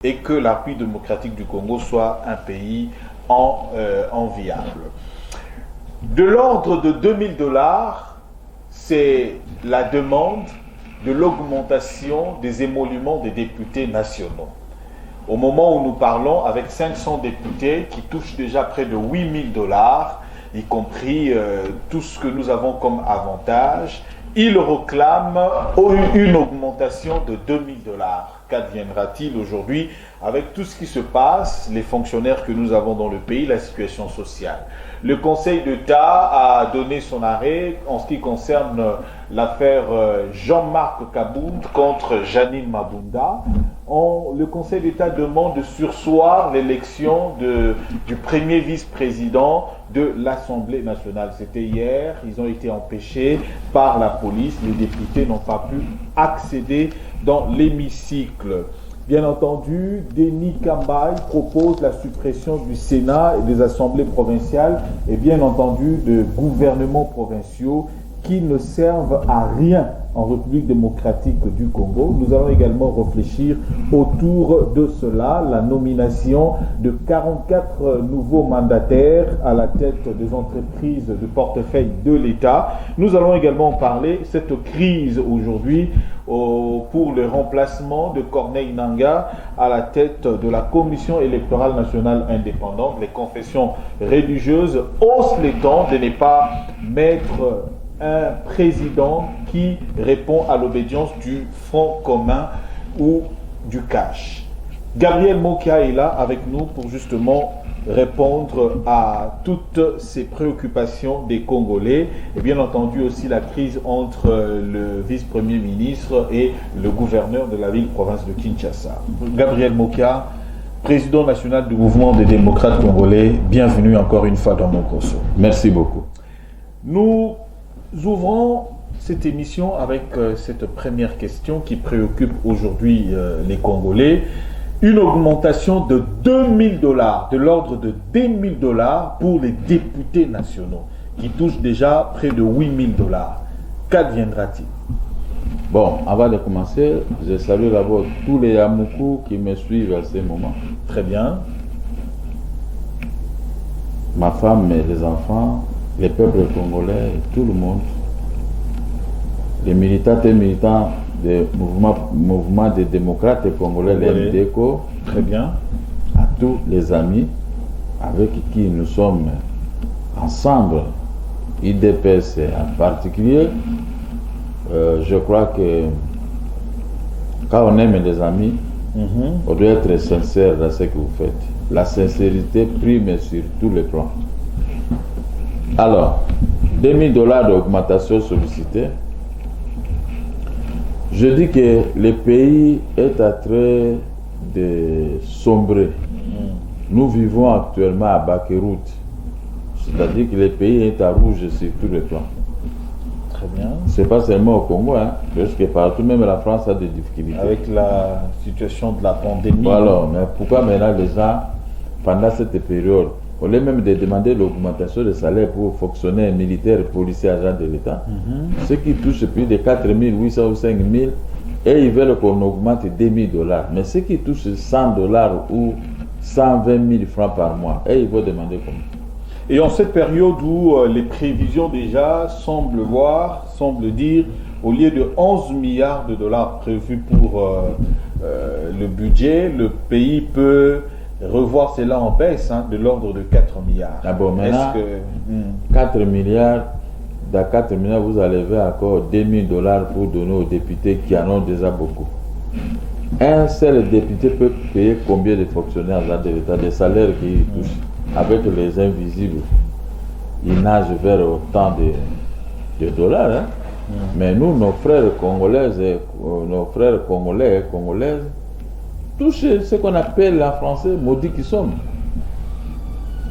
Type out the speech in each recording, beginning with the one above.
et que la République démocratique du Congo soit un pays enviable. De l'ordre de $2000, c'est la demande de l'augmentation des émoluments des députés nationaux. Au moment où nous parlons, avec 500 députés qui touchent déjà près de $8000, y compris tout ce que nous avons comme avantage, ils réclament une augmentation de $2000. Qu'adviendra-t-il aujourd'hui avec tout ce qui se passe, les fonctionnaires que nous avons dans le pays, la situation sociale? Le Conseil d'État a donné son arrêt en ce qui concerne l'affaire Jean-Marc Kabound contre Janine Mabunda. Le Conseil d'État demande de surseoir l'élection du premier vice-président de l'Assemblée nationale. C'était hier, ils ont été empêchés par la police. Les députés n'ont pas pu accéder dans l'hémicycle. Bien entendu, Denis Kambay propose la suppression du Sénat et des assemblées provinciales et bien entendu de gouvernements provinciaux qui ne servent à rien en République démocratique du Congo. Nous allons également réfléchir autour de cela, la nomination de 44 nouveaux mandataires à la tête des entreprises de portefeuille de l'État. Nous allons également parler cette crise aujourd'hui pour le remplacement de Corneille Nangaa à la tête de la Commission électorale nationale indépendante. Les confessions religieuses haussent les temps de ne pas mettre un président qui répond à l'obédience du Front commun ou du cash. Gabriel Mokia est là avec nous pour justement répondre à toutes ces préoccupations des Congolais et bien entendu aussi la crise entre le vice-premier ministre et le gouverneur de la ville-province de Kinshasa. Gabriel Mokia, président national du mouvement des démocrates congolais, bienvenue encore une fois dans mon corso. Merci beaucoup. Nous ouvrons cette émission avec cette première question qui préoccupe aujourd'hui les Congolais. Une augmentation de $2000, de l'ordre de $10 000 pour les députés nationaux, qui touchent déjà près de $8000. Qu'adviendra-t-il? Bon, avant de commencer, je salue d'abord tous les Yamoukou qui me suivent à ce moment. Très bien. Ma femme et les enfants, les peuples congolais, tout le monde, les militantes et militants du mouvement des démocrates congolais, les MDECO, très bien, à tous les amis avec qui nous sommes ensemble, IDPS en particulier. Je crois que quand on aime les amis, on doit être sincère dans ce que vous faites. La sincérité prime sur tous les plans. Alors, $2000 d'augmentation sollicitée. Je dis que le pays est en train de sombrer. Nous vivons actuellement à Bakeroute. C'est-à-dire que le pays est à rouge sur tous les plans. Très bien. Ce n'est pas seulement au Congo, parce que partout, même la France a des difficultés. Avec la situation de la pandémie. Voilà, mais pourquoi maintenant les gens, pendant cette période, au lieu même de demander l'augmentation des salaires pour fonctionnaires, militaires, policiers, agents de l'État, ceux qui touchent plus de 4 800 ou 5 000, et ils veulent qu'on augmente $10 000. Mais ceux qui touchent $100 ou 120 000 francs par mois, et ils vont demander comment? Et en cette période où les prévisions déjà semblent dire, au lieu de $11 milliards prévus pour le budget, le pays peut revoir cela en baisse, de l'ordre de 4 milliards. Ah bon, maintenant, 4 milliards, dans 4 milliards, vous enlevez encore $10 000 pour donner aux députés qui en ont déjà beaucoup. Un seul député peut payer combien de fonctionnaires de l'État, des salaires qu'ils touchent? Avec les invisibles, ils nagent vers autant de dollars. Mais nous, nos frères congolais et congolaises, touchent ce qu'on appelle en français maudits qui sommes.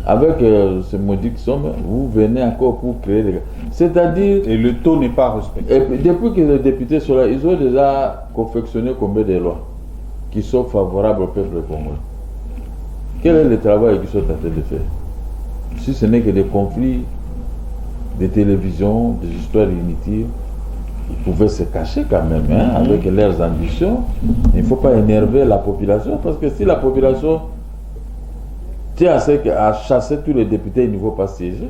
Avec ce maudit qui sommes, vous venez encore pour créer des... C'est-à-dire... Et le taux n'est pas respecté. Et depuis que les députés sont là, ils ont déjà confectionné combien de lois qui sont favorables au peuple congolais. Quel est le travail qu'ils sont en train de faire? Si ce n'est que des conflits, des télévisions, des histoires inutiles, ils pouvaient se cacher quand même, hein, avec leurs ambitions. Il ne faut pas énerver la population, parce que si la population tient à chasser tous les députés, il ne faut pas siéger.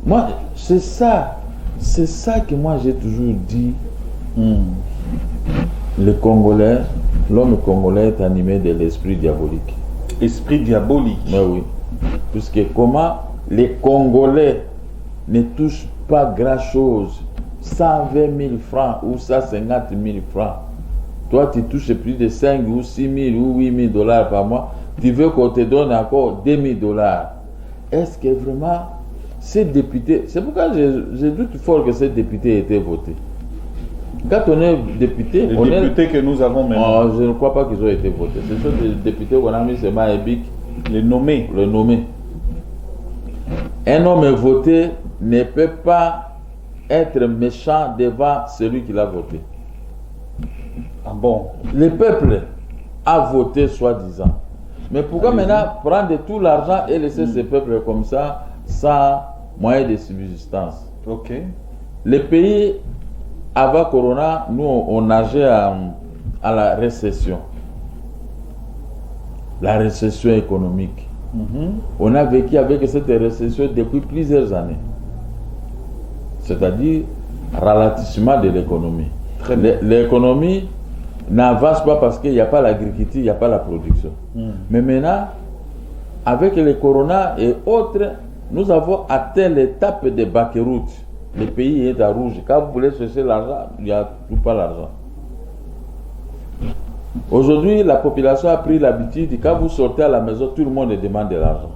Moi, c'est ça que moi j'ai toujours dit. Le Congolais, l'homme congolais est animé de l'esprit diabolique. Esprit diabolique. Mais oui. Puisque comment les Congolais ne touchent pas grand-chose, 120 000 francs ou 150 000 francs. Toi, tu touches plus de 5 ou 6 000 ou 8 000 dollars par mois. Tu veux qu'on te donne encore 2 000 dollars. Est-ce que vraiment ces députés... C'est pourquoi je doute fort que ces députés aient été votés. Quand on est député... Les députés que nous avons maintenant. Oh, je ne crois pas qu'ils ont été votés. Ce sont des députés qu'on a mis seulement à EBIC. Les nommés. Le nommer. Un homme voté ne peut pas être méchant devant celui qui l'a voté. Ah bon? Le peuple a voté soi-disant. Mais pourquoi maintenant prendre tout l'argent et laisser ce peuple comme ça, sans moyen de subsistance? Ok. Les pays, avant Corona, nous on nageait à la récession. La récession économique. On a vécu avec cette récession depuis plusieurs années. C'est-à-dire ralentissement de l'économie. L'économie n'avance pas parce qu'il n'y a pas l'agriculture, il n'y a pas la production. Mais maintenant, avec le corona et autres, nous avons atteint l'étape de banqueroute. Le pays est à rouge. Quand vous voulez chercher l'argent, il n'y a tout pas l'argent. Aujourd'hui, la population a pris l'habitude, quand vous sortez à la maison, tout le monde demande de l'argent.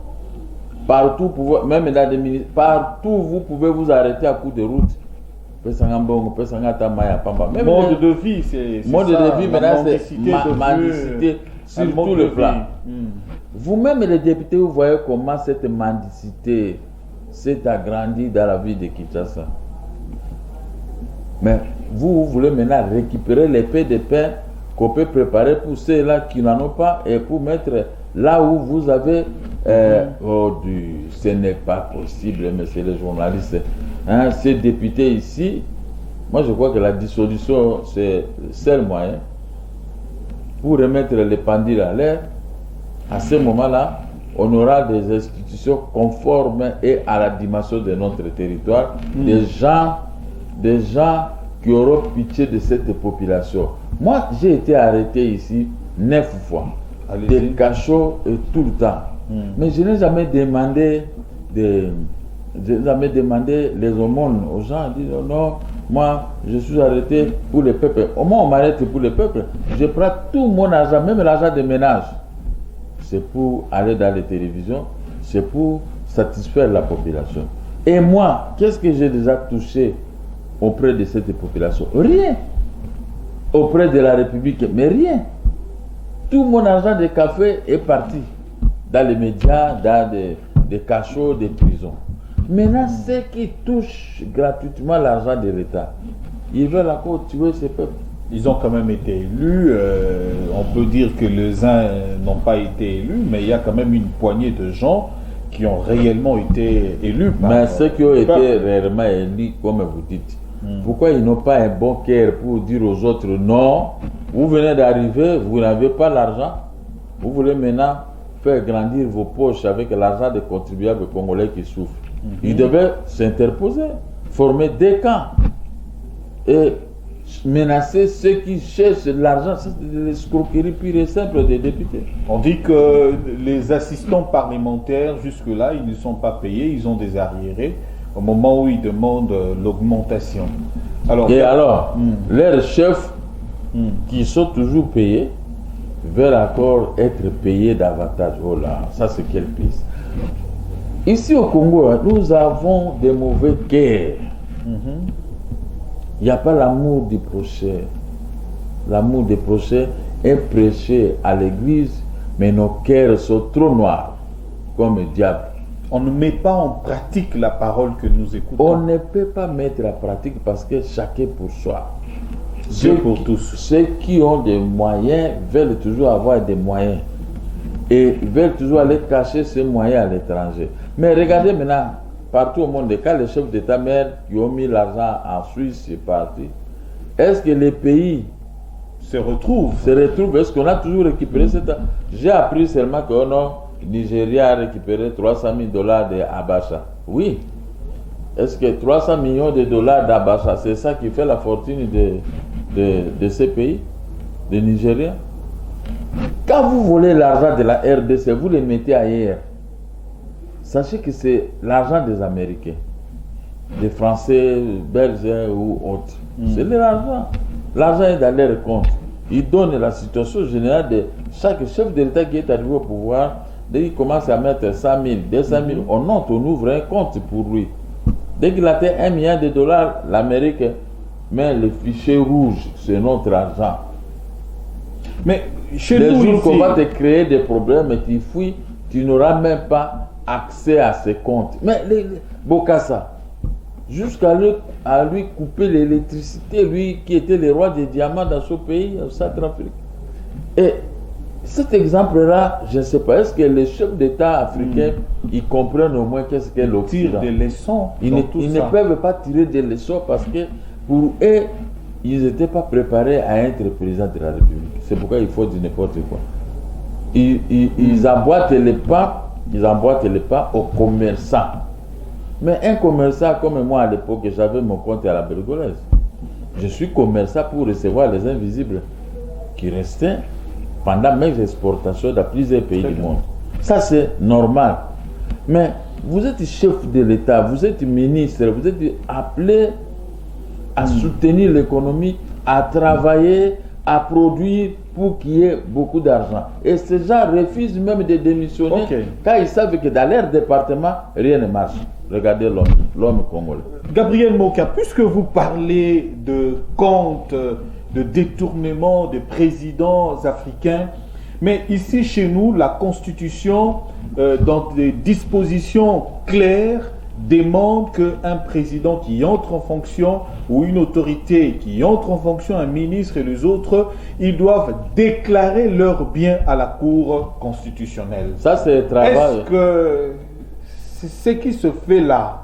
Partout, même dans des ministères, partout, vous pouvez vous arrêter à coup de route. Mode de vie, c'est mode ça, de vie, maintenant, c'est mendicité sur tout le plan. Vous-même, les députés, vous voyez comment cette mendicité s'est agrandie dans la vie de Kinshasa. Mais vous voulez maintenant récupérer les pains de pain qu'on peut préparer pour ceux-là qui n'en ont pas et pour mettre là où vous avez... ce n'est pas possible, messieurs les journalistes. Hein, ces députés ici, moi je crois que la dissolution, c'est le seul moyen pour remettre les pendules à l'air. À ce moment-là, on aura des institutions conformes et à la dimension de notre territoire, des gens qui auront pitié de cette population. Moi, j'ai été arrêté ici 9 fois, des cachots et tout le temps. Mais je n'ai jamais demandé les aumônes aux gens. Ils disent non, moi je suis arrêté pour le peuple. Au moins on m'arrête pour le peuple. Je prends tout mon argent, même l'argent de ménage. C'est pour aller dans les télévisions, c'est pour satisfaire la population. Et moi, qu'est-ce que j'ai déjà touché auprès de cette population? Rien. Auprès de la République, mais rien. Tout mon argent de café est parti dans les médias, dans des cachots, des prisons. Maintenant, ceux qui touchent gratuitement l'argent de l'État, ils veulent encore tuer ces peuples. Ils ont quand même été élus. On peut dire que les uns n'ont pas été élus, mais il y a quand même une poignée de gens qui ont réellement été élus. Mais ceux qui ont été réellement élus, comme vous dites, pourquoi ils n'ont pas un bon cœur pour dire aux autres non, vous venez d'arriver, vous n'avez pas l'argent, vous voulez maintenant faire grandir vos poches avec l'argent des contribuables congolais qui souffrent. Ils devaient s'interposer, former des camps et menacer ceux qui cherchent l'argent. C'est l'escroquerie pure et simple des députés. On dit que les assistants parlementaires, jusque-là, ils ne sont pas payés, ils ont des arriérés au moment où ils demandent l'augmentation. Alors, leurs chefs qui sont toujours payés veulent encore être payés davantage. Oh là, ça c'est quelle piste. Ici au Congo, nous avons des mauvais cœurs. Il n'y a pas l'amour du prochain. L'amour du prochain est prêché à l'église, mais nos cœurs sont trop noirs, comme le diable. On ne met pas en pratique la parole que nous écoutons. On ne peut pas mettre en pratique parce que chacun pour soi. Dieu pour tous. Ceux qui ont des moyens veulent toujours avoir des moyens et veulent toujours aller cacher ces moyens à l'étranger. Mais regardez maintenant, partout au monde, quand les chefs d'État-mère qui ont mis l'argent en Suisse, c'est parti. Est-ce que les pays se retrouvent? Est-ce qu'on a toujours récupéré cet argent? J'ai appris seulement que non, Nigeria a récupéré 300 000 dollars d'Abacha. Oui. Est-ce que 300 millions de dollars d'Abacha, c'est ça qui fait la fortune de ces pays, de Nigeria? Quand vous volez l'argent de la RDC, vous le mettez ailleurs. Sachez que c'est l'argent des Américains, des Français, Belges ou autres. C'est de l'argent. L'argent est dans leur compte. Ils donnent la situation générale de chaque chef de l'État qui est arrivé au pouvoir. Dès qu'il commence à mettre 100 000, 200 000, on note, on ouvre un compte pour lui. Dès qu'il atteint 1 milliard de dollars, l'Amérique met le fichier rouge, c'est notre argent. Mais chez les nous, jours qu'on va te créer des problèmes et tu fouilles, tu n'auras même pas accès à ces comptes. Mais Bokassa, jusqu'à lui couper l'électricité, lui qui était le roi des diamants dans ce pays, en Centrafrique. Et cet exemple-là, je ne sais pas, est-ce que les chefs d'État africains, ils comprennent au moins qu'est-ce qu'est l'Occident? Ils tirent des leçons. Ils ne peuvent pas tirer des leçons parce que pour eux, ils n'étaient pas préparés à être président de la République. C'est pourquoi il faut dire n'importe quoi. Ils emboîtent les pas aux commerçants. Mais un commerçant comme moi à l'époque, j'avais mon compte à la Bergolaise. Je suis commerçant pour recevoir les invisibles qui restaient pendant mes exportations dans plusieurs pays du monde. Ça, c'est normal. Mais vous êtes chef de l'État, vous êtes ministre, vous êtes appelé à soutenir l'économie, à travailler, à produire pour qu'il y ait beaucoup d'argent. Et ces gens refusent même de démissionner quand ils savent que dans leur département, rien ne marche. Regardez l'homme congolais. Gabriel Moka, puisque vous parlez de comptes, de détournement des présidents africains, mais ici chez nous, la Constitution, dans des dispositions claires, demande qu'un président qui entre en fonction ou une autorité qui entre en fonction, un ministre et les autres, ils doivent déclarer leurs biens à la Cour constitutionnelle. Ça, c'est le travail. Est-ce que ce qui se fait là,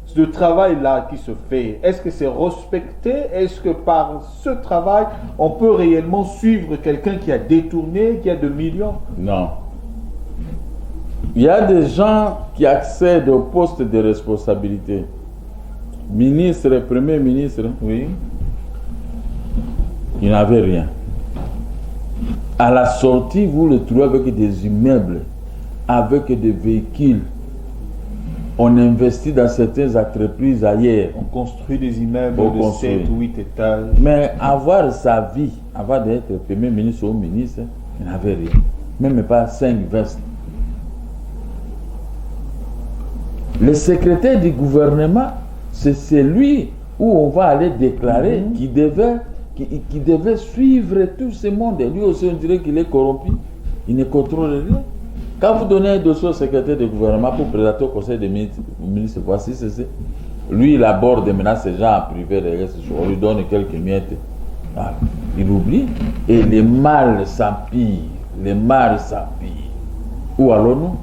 ce travail-là qui se fait, est-ce que c'est respecté? Est-ce que par ce travail, on peut réellement suivre quelqu'un qui a détourné, qui a de millions? Non. Il y a des gens qui accèdent au poste de responsabilité. Ministre, premier ministre, oui. Il n'avait rien. À la sortie, vous le trouvez avec des immeubles, avec des véhicules. On investit dans certaines entreprises ailleurs. On construit des immeubles de 7 ou 8 étages. Mais avoir sa vie, avant d'être premier ministre ou ministre, il n'avait rien. Même pas 5 vestes. Le secrétaire du gouvernement, c'est celui où on va aller déclarer qui devait suivre tout ce monde. Et lui aussi, on dirait qu'il est corrompu. Il ne contrôle rien. Quand vous donnez un dossier au secrétaire du gouvernement pour présenter au conseil des ministres, voici ceci. Lui, il aborde maintenant ces gens en privé, on lui donne quelques miettes. Ah, il oublie. Et les mal s'empirent. Les mal s'empirent. Où allons-nous?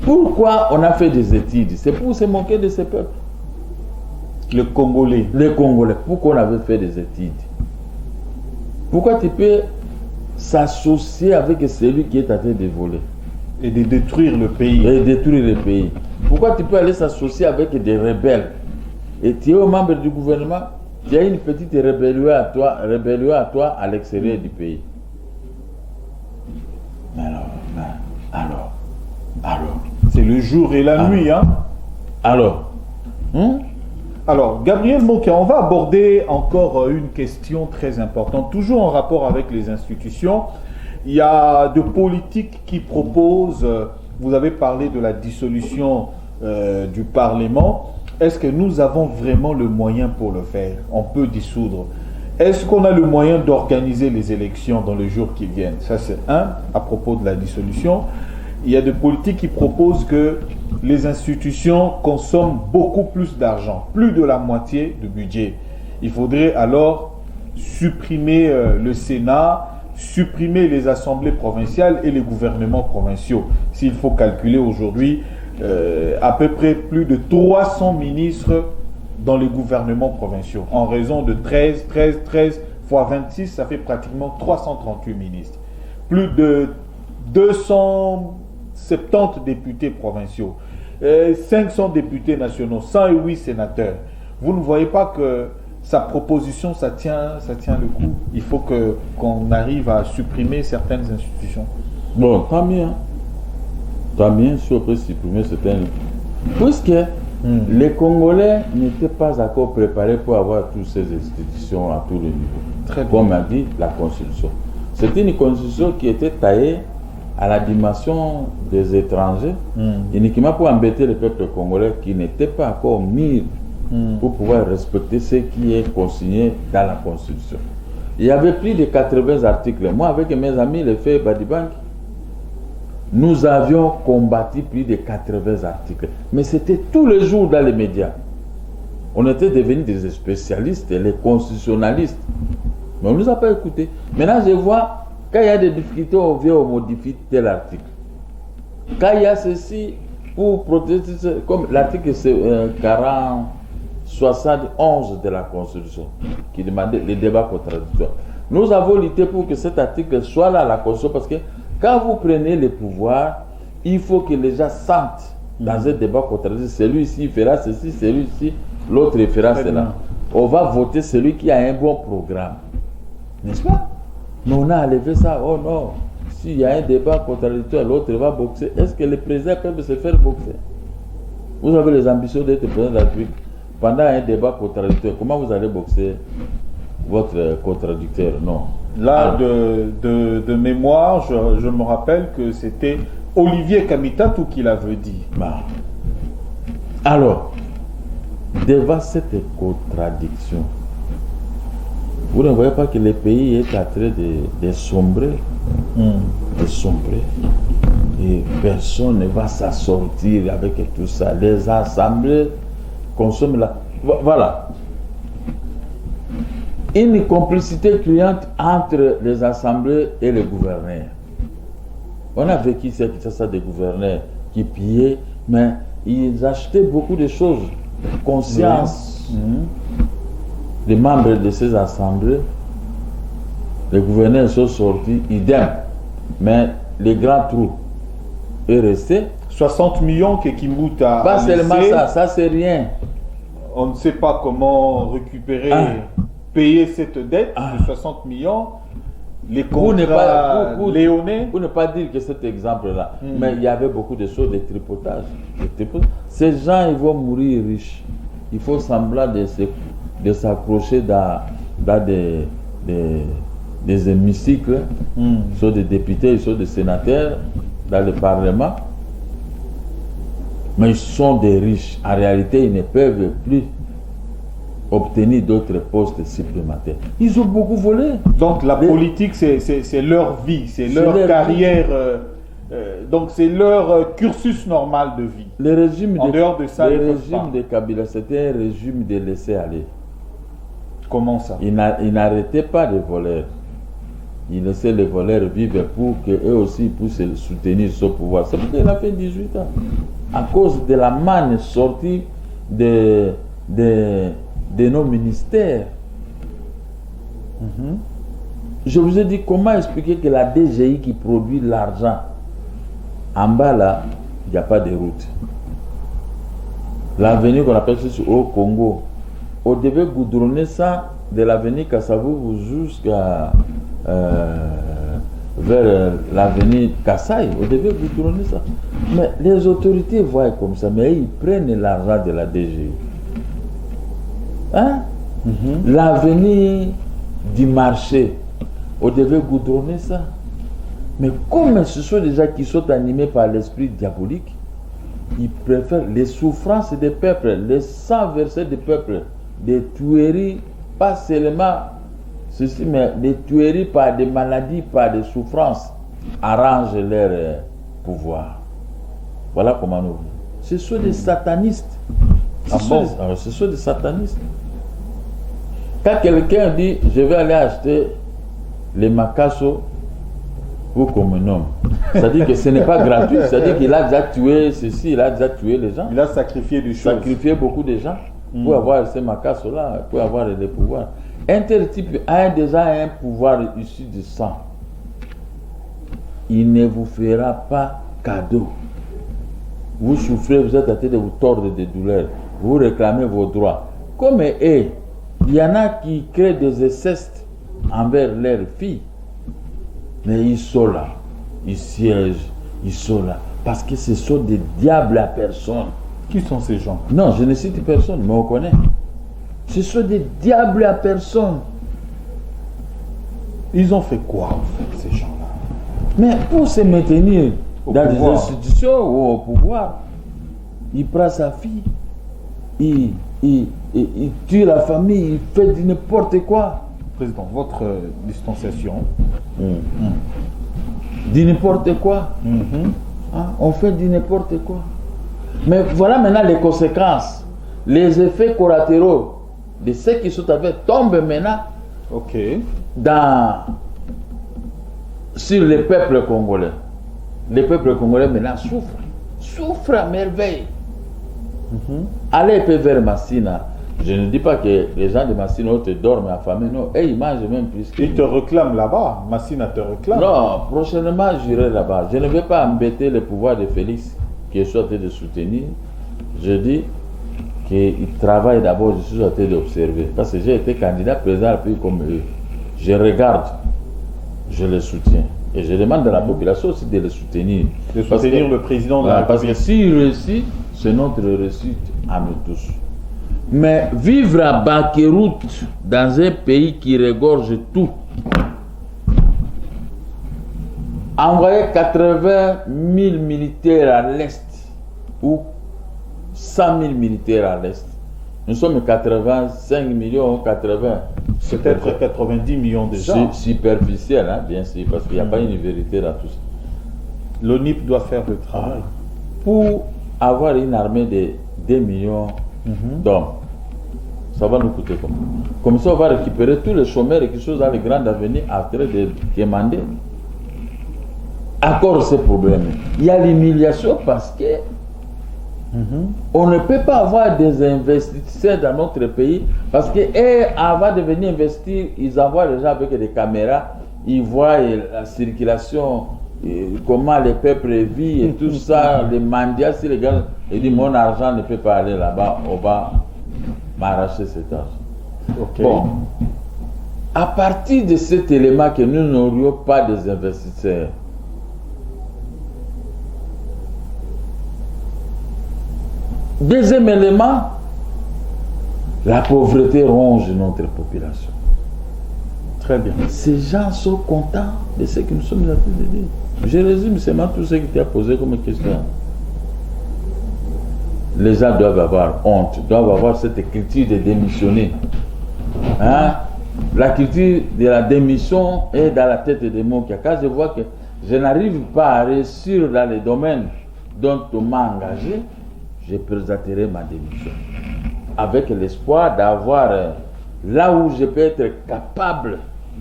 Pourquoi on a fait des études? C'est pour se moquer de ces peuples. Les Congolais. Les Congolais. Pourquoi on avait fait des études? Pourquoi tu peux s'associer avec celui qui est en train de voler? Et de détruire le pays. Et détruire le pays. Pourquoi tu peux aller s'associer avec des rebelles? Et tu es membre du gouvernement, tu as une petite rébellion à toi à l'extérieur du pays. Alors. C'est le jour et la nuit, hein? Alors. Alors, Gabriel Moka, on va aborder encore une question très importante, toujours en rapport avec les institutions. Il y a de politiques qui proposent, vous avez parlé de la dissolution du Parlement. Est-ce que nous avons vraiment le moyen pour le faire? On peut dissoudre. Est-ce qu'on a le moyen d'organiser les élections dans les jours qui viennent? Ça, c'est un, à propos de la dissolution. Il y a des politiques qui proposent que les institutions consomment beaucoup plus d'argent, plus de la moitié du budget. Il faudrait alors supprimer le Sénat, supprimer les assemblées provinciales et les gouvernements provinciaux. S'il faut calculer aujourd'hui à peu près plus de 300 ministres dans les gouvernements provinciaux. En raison de 13 fois 26, ça fait pratiquement 338 ministres. Plus de 270 députés provinciaux, 500 députés nationaux, 108 sénateurs. Vous ne voyez pas que sa proposition, ça tient le coup. Il faut qu'on arrive à supprimer certaines institutions. Bon, tant mieux. Tant mieux si on peut supprimer certaines. Puisque les Congolais n'étaient pas encore préparés pour avoir toutes ces institutions à tous les niveaux. Très bien. Comme a dit la Constitution. C'était une Constitution qui était taillée à la dimension des étrangers, uniquement pour embêter le peuple congolais qui n'était pas encore mis pour pouvoir respecter ce qui est consigné dans la Constitution. Il y avait plus de 80 articles. Moi, avec mes amis, les faits Badibank, nous avions combattu plus de 80 articles. Mais c'était tous les jours dans les médias. On était devenus des spécialistes, les constitutionnalistes. Mais on ne nous a pas écoutés. Maintenant, je vois, quand il y a des difficultés, on vient, on modifie tel article. Quand il y a ceci, pour protéger, comme l'article 71 de la Constitution, qui demandait les débats contradictoires. Nous avons lutté pour que cet article soit là à la Constitution, parce que quand vous prenez le pouvoir, il faut que les gens sentent dans un débat contradictoire, celui-ci fera ceci, celui-ci, l'autre fera cela. On va voter celui qui a un bon programme. N'est-ce pas? Mais on a enlevé ça. Oh non, s'il y a un débat contradictoire, l'autre va boxer. Est-ce que les présidents peuvent se faire boxer? Vous avez les ambitions d'être président de la République. Pendant un débat contradictoire, comment vous allez boxer votre contradicteur? Non. Là, de mémoire, je me rappelle que c'était Olivier Kamitatou qui l'avait dit. Bah. Alors, devant cette contradiction, vous ne voyez pas que le pays est en train de sombrer, de sombrer, et personne ne va s'assortir avec tout ça. Les assemblées consomment la... Voilà. Une complicité criante entre les assemblées et les gouverneurs. On a vécu ça des gouverneurs qui pillaient, mais ils achetaient beaucoup de choses. Conscience des membres de ces assemblées, les gouverneurs sont sortis, idem. Mais les grands trous est resté. 60 millions que Kimbout a pas seulement ça c'est rien. On ne sait pas comment récupérer, payer cette dette de 60 millions. Les contrats léonais. Pour ne pas dire que cet exemple-là, mais il y avait beaucoup de choses de tripotage. Ces gens, ils vont mourir riches. Il faut semblant de s'accrocher dans des hémicycles, soit des députés, soit des sénateurs, dans le Parlement. Mais ils sont des riches. En réalité, ils ne peuvent plus obtenir d'autres postes supplémentaires. Ils ont beaucoup volé. Donc la politique, c'est leur vie, c'est leur carrière. Donc c'est leur cursus normal de vie. Le régime en dehors de ça, le régime de Kabila, c'était un régime de laisser aller. Comment ça? Il n'arrêtait pas les voleurs. Il laissait les voleurs vivre pour qu'eux aussi puissent soutenir son pouvoir. C'est pourquoi il a fait 18 ans. À cause de la manne sortie de nos ministères. Je vous ai dit comment expliquer que la DGI qui produit l'argent, en bas là, il n'y a pas de route. L'avenue qu'on appelle ceci au Congo, on devait goudronner ça de l'avenue Kassavou jusqu'à vers l'avenue Kassai. On devait goudronner ça. Mais les autorités voient comme ça, mais ils prennent l'argent de la DGI. Hein? L'avenir du marché, on devait goudronner ça. Mais comme ce sont des gens qui sont animés par l'esprit diabolique, ils préfèrent les souffrances des peuples, les sangs versés des peuples, des tueries, pas seulement ceci, mais des tueries par des maladies, par des souffrances, arrangent leur pouvoir. Voilà comment nous vivons. Ce sont des satanistes. Ce sont des satanistes. Quand quelqu'un dit, je vais aller acheter les macassos pour qu'on me nomme. C'est-à-dire que ce n'est pas gratuit. C'est-à-dire qu'il a déjà tué ceci, il a déjà tué les gens. Il a sacrifié des choses. Sacrifié beaucoup de gens pour avoir ces macasses-là, pour avoir les pouvoirs. Un tel type a déjà un pouvoir issu du sang. Il ne vous fera pas cadeau. Vous souffrez, vous êtes en train de vous tordre de douleurs. Vous réclamez vos droits. Comme eux, il y en a qui créent des incestes envers leurs filles. Mais ils sont là, ils siègent, ils sont là. Parce que ce sont des diables à personne. Qui sont ces gens? Non, je ne cite personne, mais on connaît. Ce sont des diables à personne. Ils ont fait quoi, en fait, ces gens-là? Mais pour se maintenir dans pouvoir. des institutions ou au pouvoir, il prend sa fille, il tue la famille, il fait du n'importe quoi. Président, votre distanciation. Du n'importe quoi. Hein? On fait du n'importe quoi. Mais voilà maintenant les conséquences, les effets collatéraux de ceux qui sont avec tombent maintenant Ok. sur les peuples congolais. Les peuples congolais maintenant souffrent à merveille. Allez un peu vers Massina. Je ne dis pas que les gens de Massina dorment affamés, non. Et ils mangent même plus. Ils te réclament là-bas. Massina te réclame. Non, prochainement j'irai là-bas. Je ne vais pas embêter le pouvoir de Félix qui est en train de soutenir. Je dis qu'il travaille d'abord, je suis en train d'observer. Parce que j'ai été candidat président à pays comme eux. Je regarde, je le soutiens. Et je demande à la population aussi de le soutenir. De soutenir le président de la République. Parce que s'il réussit, c'est notre réussite à nous tous. Mais vivre à Bakéroute, dans un pays qui regorge tout, envoyer 80 000 militaires à l'Est ou 100 000 militaires à l'Est. Nous sommes 85 millions, 80. Peut-être 90 millions de gens. Superficiel, hein, bien sûr, parce qu'il n'y a pas une vérité dans tout ça. L'ONIP doit faire le travail. Pour avoir une armée de 2 millions d'hommes, ça va nous coûter comment? Comme ça, on va récupérer tous les chômeurs qui sont dans les grandes avenirs en train de demander. Encore ces problèmes. Il y a l'humiliation parce que on ne peut pas avoir des investisseurs dans notre pays parce que avant de venir investir, ils envoient les gens avec des caméras, ils voient la circulation, comment les peuples vivent et tout ça, les mendiants, si les gars, ils disent mon argent ne peut pas aller là-bas, on va m'arracher cet argent. Okay. Bon, à partir de cet élément que nous n'aurions pas des investisseurs, deuxième élément, la pauvreté ronge notre population. Très bien. Ces gens sont contents de ce que nous sommes en train de dire. Je résume seulement tout ce qui t'a posé comme question. Les gens doivent avoir honte, doivent avoir cette culture de démissionner. Hein? La culture de la démission est dans la tête de mon cas. Quand je vois que je n'arrive pas à réussir dans les domaines dont on m'a engagé, je présenterai ma démission. Avec l'espoir d'avoir là où je peux être capable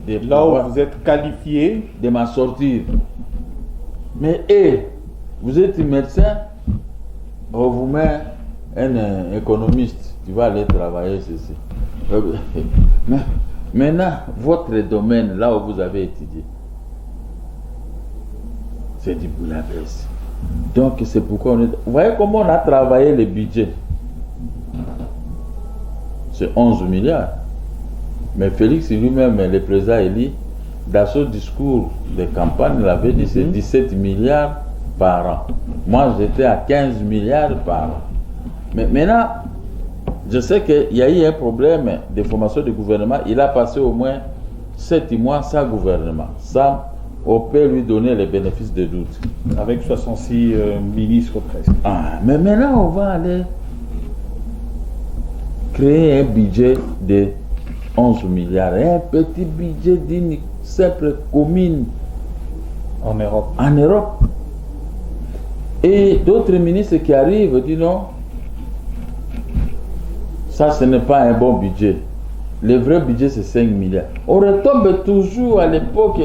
de là où vous êtes qualifié de m'en sortir. Mais vous êtes médecin, on vous met un économiste, tu vas aller travailler ceci. Mais maintenant, votre domaine, là où vous avez étudié, c'est du boulabès. Donc c'est pourquoi on est... Vous voyez comment on a travaillé le budget? C'est 11 milliards. Mais Félix lui-même, le président élu, dans son discours de campagne, il avait dit c'est 17 milliards par an. Moi, j'étais à 15 milliards par an. Mais maintenant, je sais qu'il y a eu un problème de formation du gouvernement. Il a passé au moins 7 mois sans gouvernement. Ça, on peut lui donner les bénéfices de doute. Avec 66 ministres presque. Ah, mais maintenant, on va aller créer un budget de 11 milliards. Un petit budget d'une simple commune en Europe. En Europe. Et d'autres ministres qui arrivent disent non, ça ce n'est pas un bon budget. Le vrai budget c'est 5 milliards. On retombe toujours à l'époque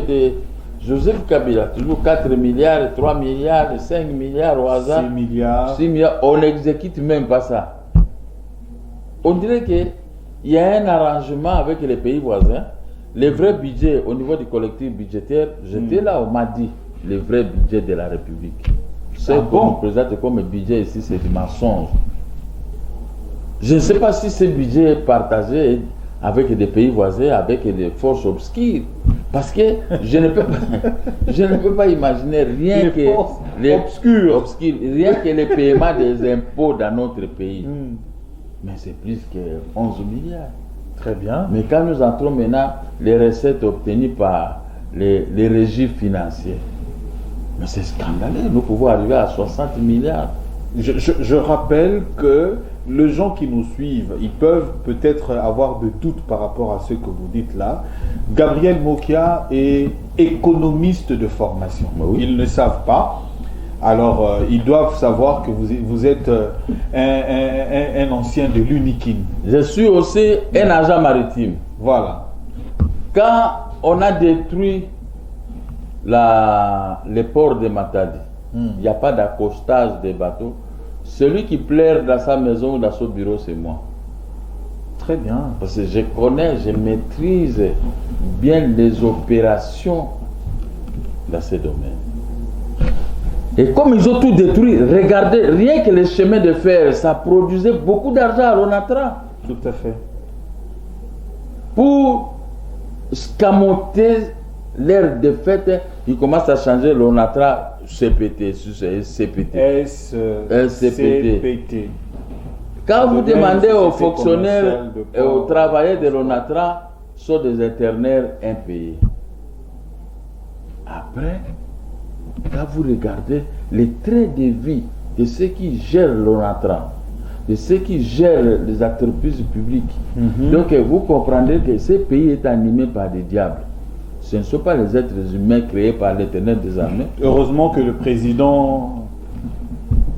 Joseph Kabila, toujours 4 milliards, 3 milliards, 5 milliards au hasard. 6 milliards. 6 milliards, on n'exécute même pas ça. On dirait qu'il y a un arrangement avec les pays voisins. Les vrais budgets au niveau du collectif budgétaire, j'étais là, on m'a dit, les vrais budgets de la République. C'est qu'on présente comme budget ici, c'est du mensonge. Je ne sais pas si ce budget est partagé avec des pays voisins, avec des forces obscures. Parce que je ne peux pas imaginer rien que les obscures, rien que les paiements des impôts dans notre pays. Mais c'est plus que 11 milliards. Très bien. Mais quand nous entrons maintenant, les recettes obtenues par les régimes financiers, mais c'est scandaleux, nous pouvons arriver à 60 milliards. Je rappelle que les gens qui nous suivent, ils peuvent peut-être avoir de doutes par rapport à ce que vous dites là. Gabriel Mokia est économiste de formation. Oui. Ils ne savent pas. Alors, ils doivent savoir que vous êtes un ancien de l'UNIKIN. Je suis aussi un agent maritime. Voilà. Quand on a détruit les ports de Matadi, il n'y a pas d'accostage des bateaux. Celui qui pleure dans sa maison ou dans son bureau, c'est moi. Très bien. Parce que je connais, je maîtrise bien les opérations dans ces domaines. Et comme ils ont tout détruit, regardez, rien que les chemins de fer, ça produisait beaucoup d'argent à l'ONATRA. Tout à fait. Pour scamoter leur défaite, ils commencent à changer l'ONATRA CPT, CPT. SCPT. Quand vous demandez aux fonctionnaires et aux travailleurs de l'ONATRA, sont des intérimaires impayés. Après, quand vous regardez les traits de vie de ceux qui gèrent l'ONATRA, de ceux qui gèrent les entreprises publiques, donc vous comprendrez que ce pays est animé par des diables. Ce ne sont pas les êtres humains créés par l'Éternel des armées. Heureusement que le président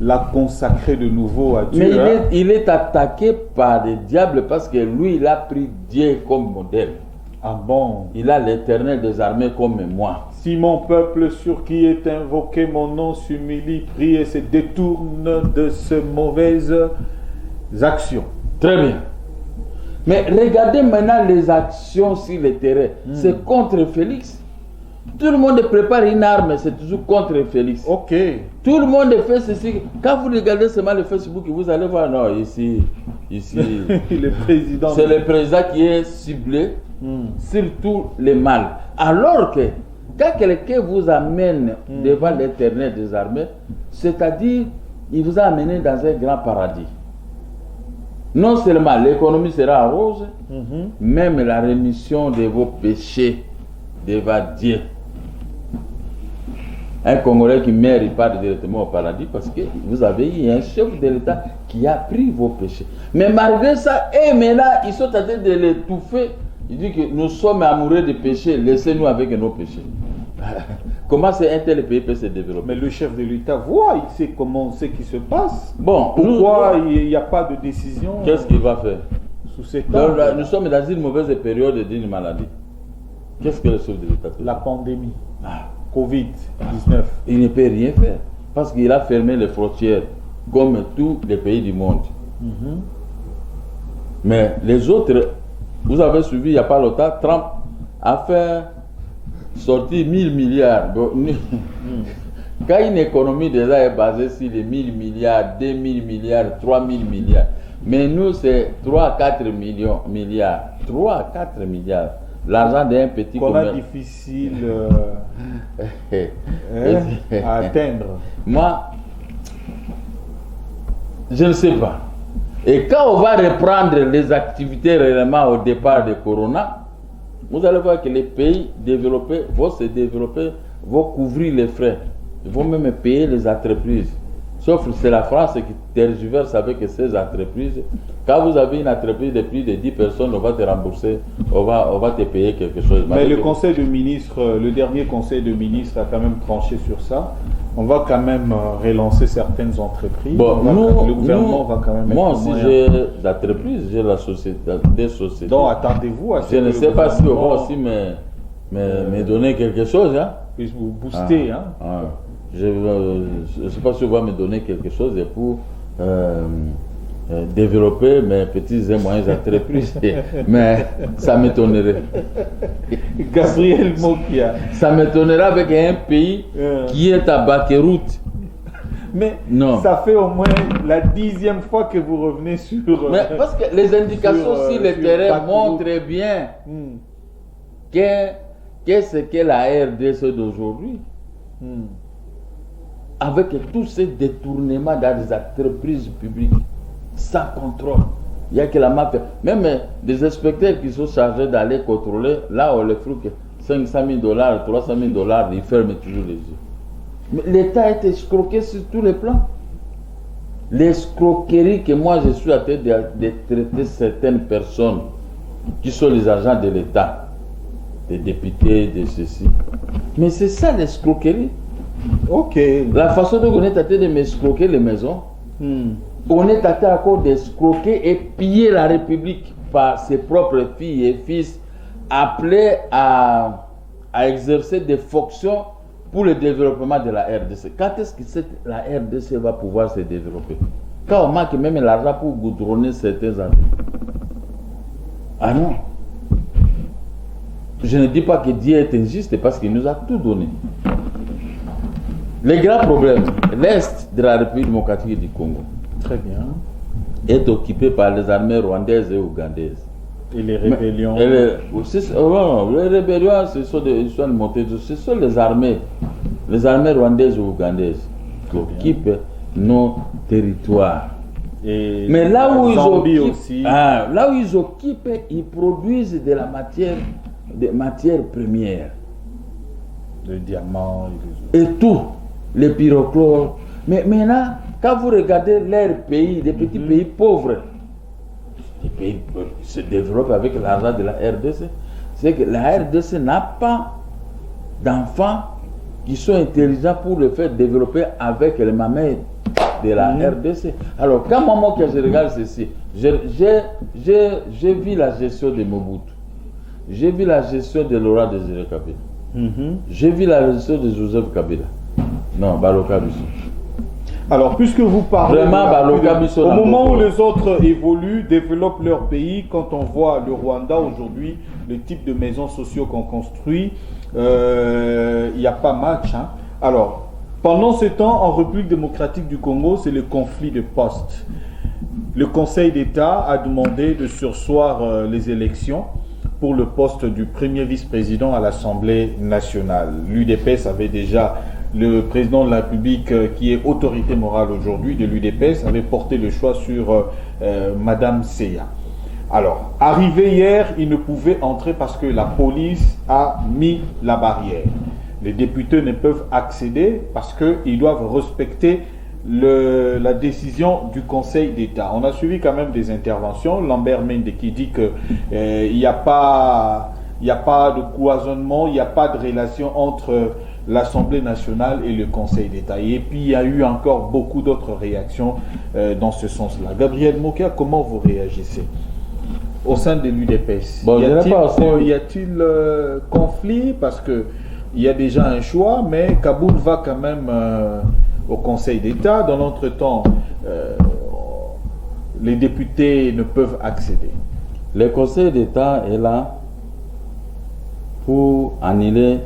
l'a consacré de nouveau à Dieu. Mais il est attaqué par des diables parce que lui, il a pris Dieu comme modèle. Ah bon? Il a l'Éternel des armées comme moi. Si mon peuple sur qui est invoqué mon nom s'humilie, prie et se détourne de ces mauvaises actions. Très bien. Mais regardez maintenant les actions sur le terrain. C'est contre Félix. Tout le monde prépare une arme, c'est toujours contre Félix. Ok. Tout le monde fait ceci. Quand vous regardez seulement le Facebook, vous allez voir, non, ici. le président. C'est le président qui est ciblé, surtout les mâles. Alors que, quand quelqu'un vous amène devant l'Éternel des armées, c'est-à-dire, il vous a amené dans un grand paradis. Non seulement l'économie sera rose, même la rémission de vos péchés devant Dieu. Un Congolais qui meurt, il part directement au paradis parce que vous avez eu un chef de l'État qui a pris vos péchés. Mais malgré ça, mais là, ils sont en train de l'étouffer. Il dit que nous sommes amoureux des péchés, laissez-nous avec nos péchés. Comment un tel pays peut se développer? Mais le chef de l'État voit, il sait comment ce qui se passe. Bon, pourquoi il n'y a pas de décision? Qu'est-ce qu'il va faire? Sous cet donc, nous sommes dans une mauvaise période d'une maladie. Qu'est-ce que le chef de l'État fait? La pandémie. Covid-19. Il ne peut rien faire parce qu'il a fermé les frontières comme tous les pays du monde. Mais les autres, vous avez suivi il n'y a pas longtemps, Trump a fait sortir 1000 milliards. Quand une économie déjà est basée sur les 1000 milliards, 2000 milliards, 3000 milliards, mais nous c'est 3-4 milliards. 3-4 milliards. L'argent d'un petit commerce. Qu'on a difficile à atteindre. Moi, je ne sais pas. Et quand on va reprendre les activités réellement au départ de Corona, vous allez voir que les pays développés vont se développer, vont couvrir les frais, ils vont même payer les entreprises. Sauf que c'est la France qui tergiverse avec ces entreprises. Quand vous avez une entreprise de plus de 10 personnes, on va te rembourser, on va te payer quelque chose. Mais le conseil de ministres, le dernier conseil de ministres a quand même tranché sur ça. On va quand même relancer certaines entreprises. Bon, le gouvernement va quand même mettre. Moi aussi j'ai des entreprises, j'ai des sociétés. Donc attendez-vous à ce je ne sais pas si on va aussi me donner quelque chose. Hein. puis vous booster. Je ne sais pas si vous va me donner quelque chose pour développer mes petites et moyennes entreprises, mais ça m'étonnerait. Gabriel Mokia. Ça m'étonnerait avec un pays qui est à Bakéroute. Mais non. Ça fait au moins la 10e fois que vous revenez sur... Mais parce que les indications sur le terrain montrent bien qu'est-ce qu'est la RDC d'aujourd'hui. Avec tous ces détournements dans les entreprises publiques, sans contrôle. Il n'y a que la mafia. Même des inspecteurs qui sont chargés d'aller contrôler, là on les fout que $500 000, $300 000, ils ferment toujours les yeux. Mais l'État est escroqué sur tous les plans. L'escroquerie que moi je suis en train de traiter certaines personnes qui sont les agents de l'État, des députés, de ceci. Mais c'est ça l'escroquerie. Ok. La façon dont on est en train de m'escroquer les maisons, on est en train encore d'escroquer et piller la République par ses propres filles et fils appelés à exercer des fonctions pour le développement de la RDC. Quand est-ce que la RDC va pouvoir se développer? Quand on manque même l'argent pour goudronner certains endroits. Ah non. Je ne dis pas que Dieu est injuste parce qu'il nous a tout donné. Le grand problème, l'Est de la République démocratique du Congo, très bien, est occupé par les armées rwandaises et ougandaises. Et les rébellions. Les rébellions, ce sont les armées rwandaises et ougandaises qui occupent nos territoires. Et mais là où, là où ils occupent, ils produisent de la matière, des matières premières. Le diamant et tout, les pyrochlores. Mais maintenant, quand vous regardez leurs pays, des petits pays pauvres, les pays se développent avec l'argent de la RDC. C'est que la RDC n'a pas d'enfants qui sont intelligents pour le faire développer avec les mamelles de la RDC. Alors, quand moi que je regarde ceci, j'ai vu la gestion de Mobutu, j'ai vu la gestion de Laurent Désiré Kabila, j'ai vu la gestion de Joseph Kabila. Non, Baloka Bisso. Alors, puisque vous parlez... Vraiment, Baloka Bisso. Au moment où les autres évoluent, développent leur pays, quand on voit le Rwanda aujourd'hui, le type de maisons sociaux qu'on construit, il n'y a pas match. Alors, pendant ce temps, en République démocratique du Congo, c'est le conflit de postes. Le Conseil d'État a demandé de surseoir les élections pour le poste du premier vice-président à l'Assemblée nationale. L'UDPS avait déjà, le président de la République, qui est autorité morale aujourd'hui de l'UDPS, avait porté le choix sur Madame Seya. Alors, arrivé hier, il ne pouvait entrer parce que la police a mis la barrière. Les députés ne peuvent accéder parce qu'ils doivent respecter la décision du Conseil d'État. On a suivi quand même des interventions. Lambert Mende qui dit qu'il n'y a pas de cloisonnement, il n'y a pas de relation entre l'Assemblée nationale et le Conseil d'État. Et puis il y a eu encore beaucoup d'autres réactions dans ce sens-là. Gabriel Mokia, comment vous réagissez au sein de l'UDPS? Bon, y a-t-il conflit? Parce que il y a déjà un choix, mais Kaboul va quand même au Conseil d'État. Dans l'entretemps, les députés ne peuvent accéder. Le Conseil d'État est là pour annuler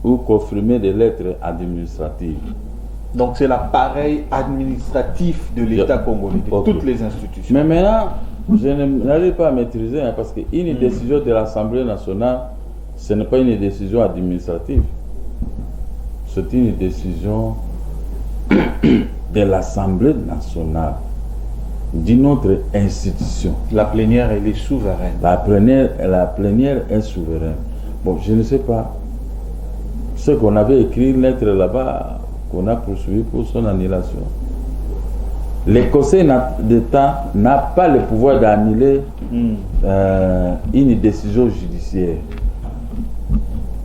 ou confirmer des lettres administratives. Donc c'est l'appareil administratif de l'État congolais, de toutes les institutions. Mais maintenant, je n'arrive pas à maîtriser parce qu'une décision de l'Assemblée nationale, ce n'est pas une décision administrative. C'est une décision de l'Assemblée nationale, d'une autre institution. La plénière, elle est souveraine. La plénière est souveraine. Bon, je ne sais pas. Ce qu'on avait écrit une lettre là-bas, qu'on a poursuivi pour son annulation. Le Conseil d'État n'a pas le pouvoir d'annuler une décision judiciaire.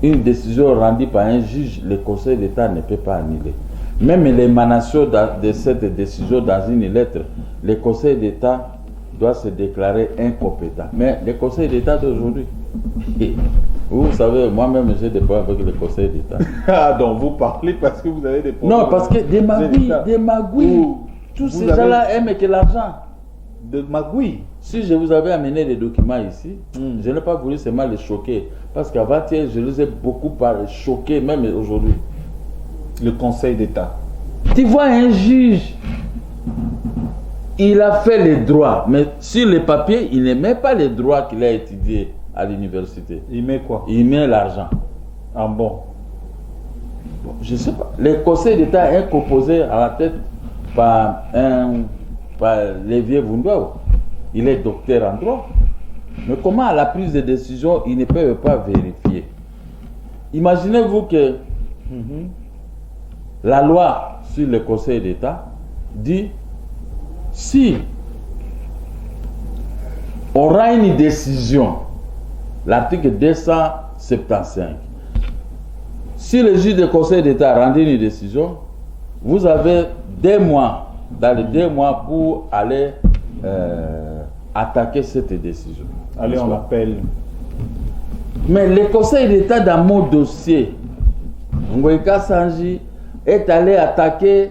Une décision rendue par un juge, le Conseil d'État ne peut pas annuler. Même l'émanation de cette décision dans une lettre, le Conseil d'État doit se déclarer incompétent. Mais le Conseil d'État d'aujourd'hui, Vous savez, moi-même, j'ai des problèmes avec le Conseil d'État. Ah, donc vous parlez parce que vous avez des problèmes. Non, parce que des magouilles, tous ces gens-là aiment que l'argent. De magouilles. Si je vous avais amené des documents ici, je n'ai pas voulu seulement les choquer. Parce qu'avant-hier, je les ai beaucoup choqués, même aujourd'hui. Le Conseil d'État. Tu vois un juge, il a fait les droits, mais sur les papiers, il ne met pas les droits qu'il a étudiés à l'université. Il met quoi? Il met l'argent. Ah bon? Je ne sais pas. Le Conseil d'État est composé à la tête par Lévier Vundao. Il est docteur en droit. Mais comment à la prise de décision, il ne peut pas vérifier? Imaginez-vous que la loi sur le Conseil d'État dit si on aura une décision, l'article 275, si le juge du Conseil d'État rendit une décision, vous avez 2 mois, dans les 2 mois pour aller attaquer cette décision. Allez, on l'appelle. Mais le Conseil d'État, dans mon dossier, Ngoïka Sanji est allé attaquer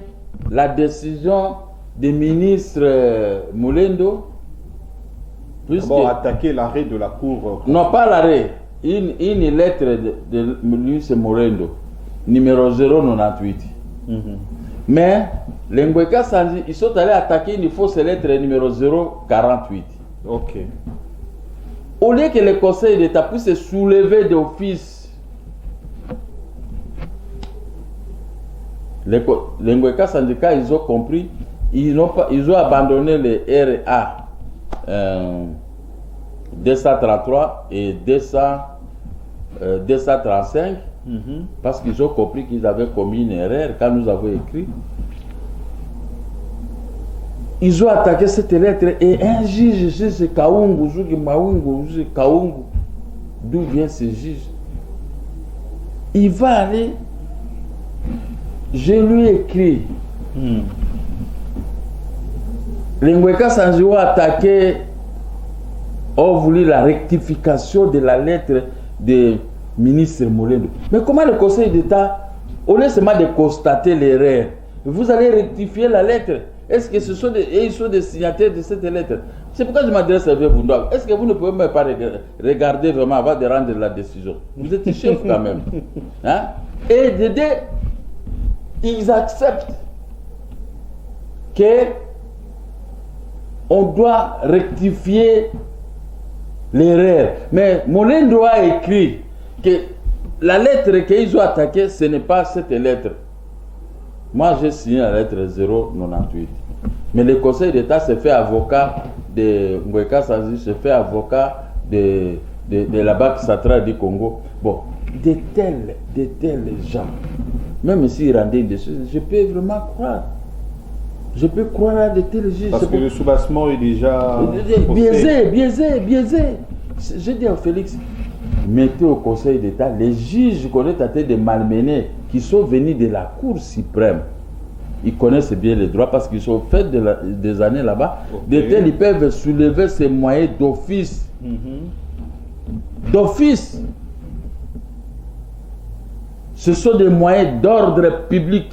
la décision du ministre Moulendo. D'abord, attaquer l'arrêt de la Cour. Non, pas l'arrêt. Une lettre de ministre Moulendo, numéro 098. Mais les Ngoïka Sanji, ils sont allés attaquer une fausse lettre numéro 048. Ok. Au lieu que le Conseil d'État puisse se soulever d'office, les Ngoïka syndicats, ils ont compris, ils ont abandonné les RA 233 et 235 parce qu'ils ont compris qu'ils avaient commis une erreur quand nous avons écrit. Ils ont attaqué cette lettre et un juge, c'est Kaungu, d'où vient ce juge? Il va aller, je lui ai écrit. Les Ngoïka Sanji ont attaqué, ont voulu la rectification de la lettre du ministre Moulendo. Mais comment le Conseil d'État, au lieu seulement de constater l'erreur, vous allez rectifier la lettre? Est-ce que ce sont ils sont des signataires de cette lettre? C'est pourquoi je m'adresse à vous. Est-ce que vous ne pouvez même pas regarder vraiment avant de rendre la décision? Vous êtes chef quand même. Hein? Et ils acceptent que on doit rectifier l'erreur. Mais Moulendo a écrit que la lettre qu'ils ont attaquée, ce n'est pas cette lettre. Moi, j'ai signé la lettre 098. Mais le Conseil d'État se fait avocat de Ngoïka Sanji, se fait avocat de la Banque centrale du Congo. Bon, de tels gens, même s'ils rendaient une décision, je peux vraiment croire. Je peux croire à de tels juges. Parce que le soubassement est déjà biaisé. Je dis à Félix, mettez au Conseil d'État les juges qu'on est tenté de malmener, qui sont venus de la Cour suprême. Ils connaissent bien les droits parce qu'ils sont faits des années là-bas. De tels, ils peuvent soulever ces moyens d'office. D'office. Ce sont des moyens d'ordre public.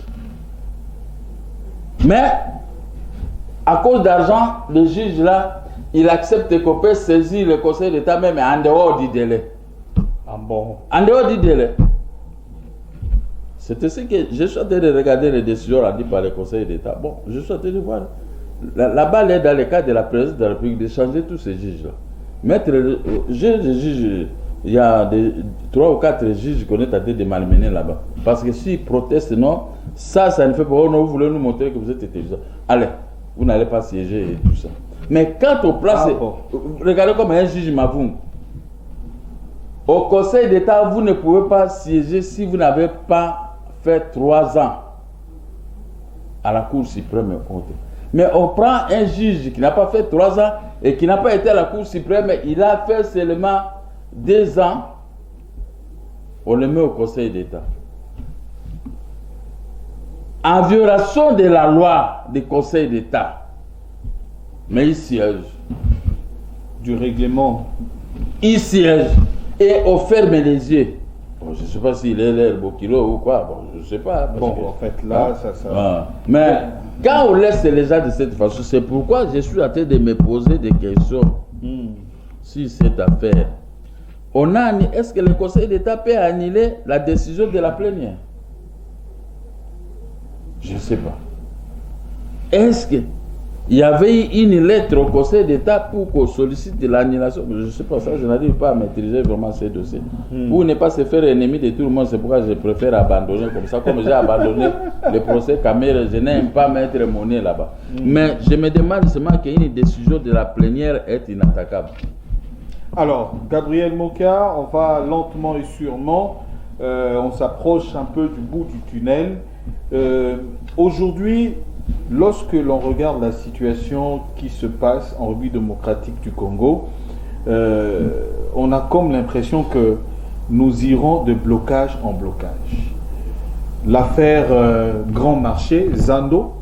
Mais, à cause d'argent, le juge là, il accepte qu'on peut saisir le Conseil d'État même en dehors du délai. Ah bon? En dehors du délai. C'est ce que je suis en train de regarder les décisions rendues par le Conseil d'État. Bon, je suis en train de voir. La balle est dans le cadre de la présidence de la République de changer tous ces juges-là. Mettre juge, il y a 3 ou 4 juges qu'on est tenté de malmener là-bas. Parce que s'ils protestent, non, ça ne fait pas. Oh non, vous voulez nous montrer que vous êtes intelligent. Allez, vous n'allez pas siéger et tout ça. Mais quand on place. Regardez comme un juge Mavoum. Au Conseil d'État, vous ne pouvez pas siéger si vous n'avez pas fait 3 ans à la Cour suprême. Mais on prend un juge qui n'a pas fait 3 ans et qui n'a pas été à la Cour suprême, il a fait seulement 2 ans, on le met au Conseil d'État. En violation de la loi du Conseil d'État. Mais il siège. Du règlement. Il siège. et on ferme les yeux. Bon, je ne sais pas s'il est l'air Bokilo ou quoi, bon, je ne sais pas. Bon, en fait, là, ça... Mais quand on laisse les gens de cette façon, c'est pourquoi je suis en train de me poser des questions sur cette affaire. Est-ce que le Conseil d'État peut annuler la décision de la plénière? Je ne sais pas. Est-ce qu'il y avait une lettre au Conseil d'État pour qu'on sollicite l'annulation? Je ne sais pas, ça, je n'arrive pas à maîtriser vraiment ces dossiers. Pour ne pas se faire ennemi de tout le monde, c'est pourquoi je préfère abandonner comme ça. Comme j'ai abandonné le procès Cameroun, je n'aime pas mettre mon nez là-bas. Mais je me demande seulement qu'une décision de la plénière est inattaquable. Alors, Gabriel Moka, on va lentement et sûrement, on s'approche un peu du bout du tunnel. Aujourd'hui, lorsque l'on regarde la situation qui se passe en République démocratique du Congo, on a comme l'impression que nous irons de blocage en blocage. L'affaire Grand Marché, Zando,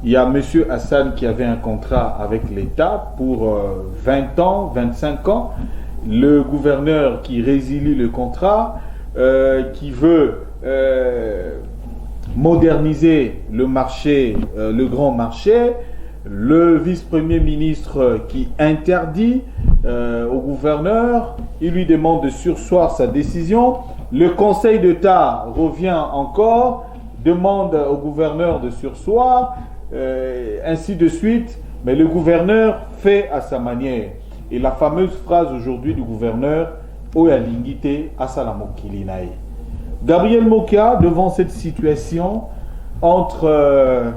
il y a M. Hassan qui avait un contrat avec l'État pour 20 ans, 25 ans. Le gouverneur qui résilie le contrat, qui veut moderniser le marché, le grand marché. Le vice-premier ministre qui interdit au gouverneur, il lui demande de surseoir sa décision. Le Conseil d'État revient encore, demande au gouverneur de surseoir. Ainsi de suite, mais le gouverneur fait à sa manière. Et la fameuse phrase aujourd'hui du gouverneur, Oya Lingite Asalamokilinae. Gabriel Moka, devant cette situation entre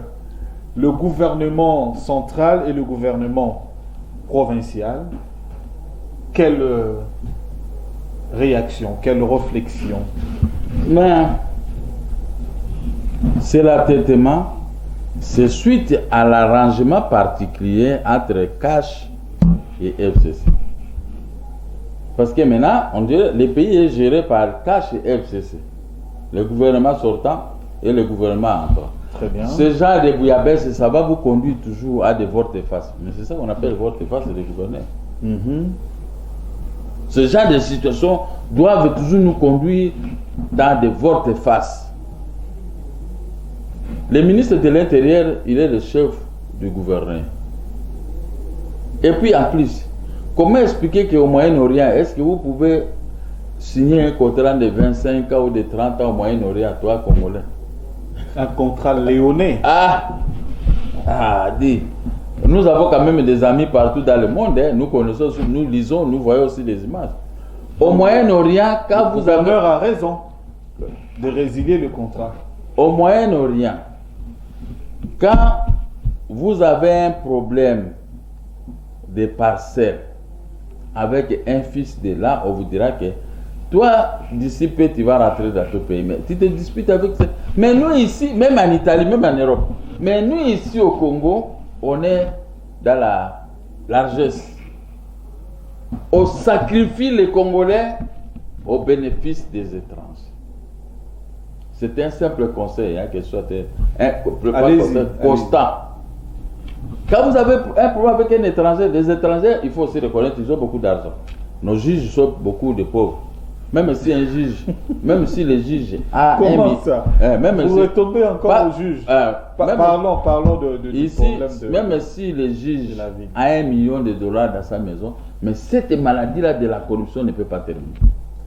le gouvernement central et le gouvernement provincial, quelle réaction, quelle réflexion? Mais c'est l'entêtement. C'est suite à l'arrangement particulier entre CASH et FCC. Parce que maintenant, on dirait que le pays est géré par CASH et FCC. Le gouvernement sortant et le gouvernement entrant. Très bien. Ce genre de bouillabaisse, ça va vous conduire toujours à des volte-face. Mais c'est ça qu'on appelle volte-face des gouverneurs. Ce genre de situations doivent toujours nous conduire dans des volte-face. Le ministre de l'Intérieur, il est le chef du gouvernement. Et puis en plus, comment expliquer qu'au Moyen-Orient, est-ce que vous pouvez signer un contrat de 25 ans ou de 30 ans au Moyen-Orient, toi, Congolais? Un contrat léoné. Dis. Nous avons quand même des amis partout dans le monde. Hein. Nous connaissons, nous lisons, nous voyons aussi les images. Au Moyen-Orient, quand vous avez... Le gouverneur a raison de résilier le contrat. Au Moyen-Orient, quand vous avez un problème de parcelle avec un fils de là, on vous dira que toi, d'ici peu, tu vas rentrer dans ton pays. Mais tu te disputes avec ça. Mais nous ici, même en Italie, même en Europe, mais nous ici au Congo, on est dans la largesse. On sacrifie les Congolais au bénéfice des étrangers. C'est un simple conseil, que ce soit un conseil constant. Quand vous avez un problème avec un étranger, les étrangers, il faut aussi reconnaître qu'ils ont beaucoup d'argent. Nos juges sont beaucoup de pauvres. Même si un juge, même si les juges a Comment ça? Vous retombez encore au juge. Parlons de ici, problème de... Même si les juges a $1 million dans sa maison, mais cette maladie-là de la corruption ne peut pas terminer.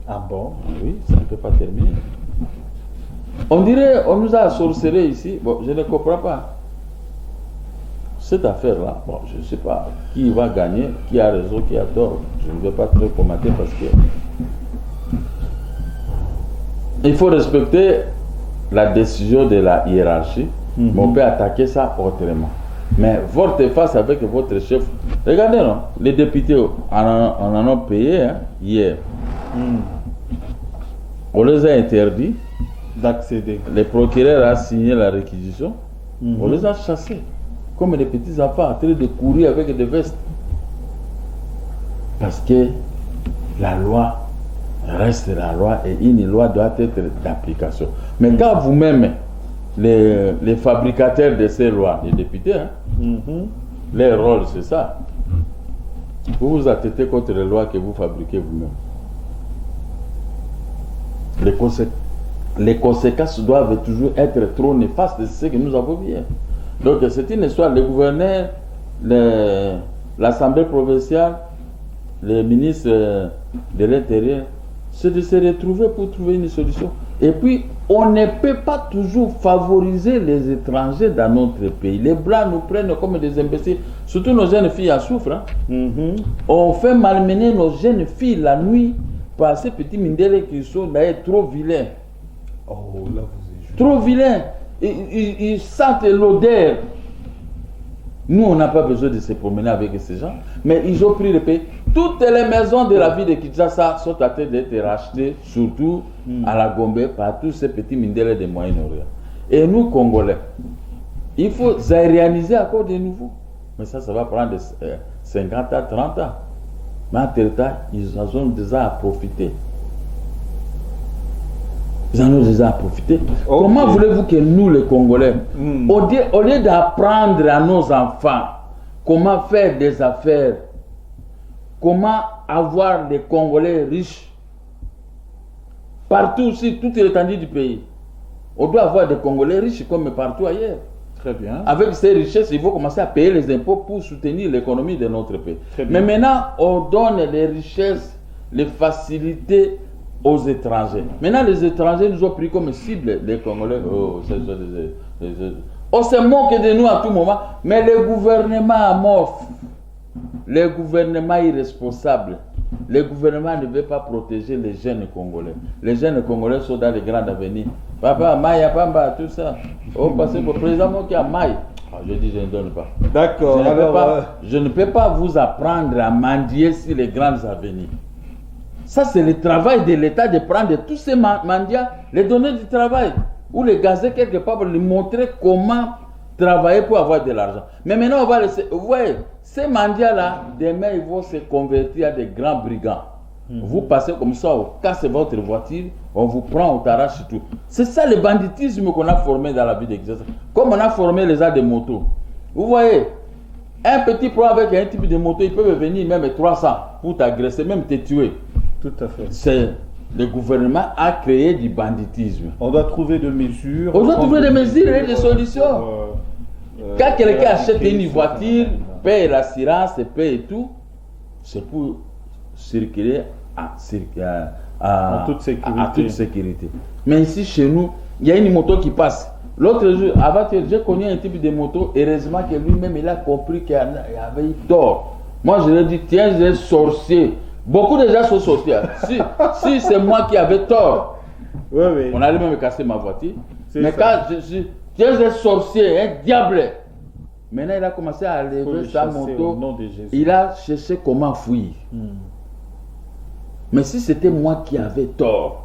Ah bon? Oui, ça ne peut pas terminer. On dirait, on nous a sorcelé ici. Bon, je ne comprends pas. Cette affaire-là, bon, je ne sais pas qui va gagner, qui a raison, qui a tort. Je ne vais pas trop commenter parce que il faut respecter la décision de la hiérarchie, mais on peut attaquer ça autrement. Mais votre face avec votre chef, regardez, non, les députés en ont payé hier. On les a interdits d'accéder. Le procureur a signé la réquisition. On les a chassés. Comme des petits enfants en train de courir avec des vestes. Parce que la loi reste la loi et une loi doit être d'application. Mais quand vous-même, les fabricateurs de ces lois, les députés, leur rôle c'est ça. Vous vous attêtez contre les lois que vous fabriquez vous-même. les conséquences doivent toujours être trop néfastes, c'est ce que nous avons vu. Donc c'est une histoire, les gouverneurs, l'Assemblée provinciale, les ministres de l'Intérieur, c'est de se retrouver pour trouver une solution. Et puis, on ne peut pas toujours favoriser les étrangers dans notre pays. Les Blancs nous prennent comme des imbéciles. Surtout nos jeunes filles en souffrent. Hein. On fait malmener nos jeunes filles la nuit par ces petits mindélés qui sont d'ailleurs trop vilains. Oh, là, vous êtes Trop vilains. Ils sentent l'odeur. Nous, on n'a pas besoin de se promener avec ces gens. Mais ils ont pris le pays. Toutes les maisons de la ville de Kinshasa sont en train d'être rachetées, surtout à la Gombe, par tous ces petits mindélés de Moyen-Orient. Et nous, Congolais, il faut aérianiser encore de nouveau. Mais ça va prendre 50 à 30 ans. Mais en tel temps, ils en ont déjà à profiter. Ils en ont déjà à profiter. Okay. Comment voulez-vous que nous, les Congolais, au lieu d'apprendre à nos enfants comment faire des affaires, comment avoir des Congolais riches, partout aussi, toute l'étendue du pays, on doit avoir des Congolais riches comme partout ailleurs. Très bien. Avec ces richesses, il faut commencer à payer les impôts pour soutenir l'économie de notre pays. Mais maintenant, on donne les richesses, les facilités aux étrangers. Maintenant, les étrangers nous ont pris comme cible les Congolais. On se moque de nous à tout moment, mais les gouvernements amorphes, les gouvernements irresponsables, les gouvernements ne veulent pas protéger les jeunes Congolais. Les jeunes Congolais sont dans les grands avenirs. Papa, Maya, Pamba, tout ça. On passe pour le président qui a Maï. Je dis, je ne donne pas. D'accord. Je ne peux pas vous apprendre à mendier sur les grands avenirs. Ça, c'est le travail de l'État de prendre tous ces mendiants, les donner du travail, ou les gazer quelque part pour leur montrer comment travailler pour avoir de l'argent. Mais maintenant, on va laisser. Vous voyez, ces mendiants-là, demain, ils vont se convertir à des grands brigands. Vous passez comme ça, on casse votre voiture, on vous prend, on t'arrache tout. C'est ça le banditisme qu'on a formé dans la vie d'exercice. Comme on a formé les arts de moto. Vous voyez, un petit problème avec un type de moto, ils peuvent venir même 300 pour t'agresser, même te tuer. Tout à fait. C'est le gouvernement a créé du banditisme. On doit trouver des mesures. On doit trouver des mesures et des solutions. Quand quelqu'un achète une voiture, paye l'assurance, paye tout, c'est pour circuler en toute sécurité. Mais ici, chez nous, il y a une moto qui passe. L'autre jour, avant que j'ai connu un type de moto, heureusement que lui-même, il a compris qu'il avait eu tort. Moi, je lui ai dit, tiens, j'ai sorcier. Beaucoup de gens sont sortis. Si c'est moi qui avais tort, on allait même casser ma voiture. Mais quand je suis, tiens, j'ai sorcier, un diable. Maintenant, il a commencé à lever sa moto. Il a cherché comment fuir. Mais si c'était moi qui avais tort,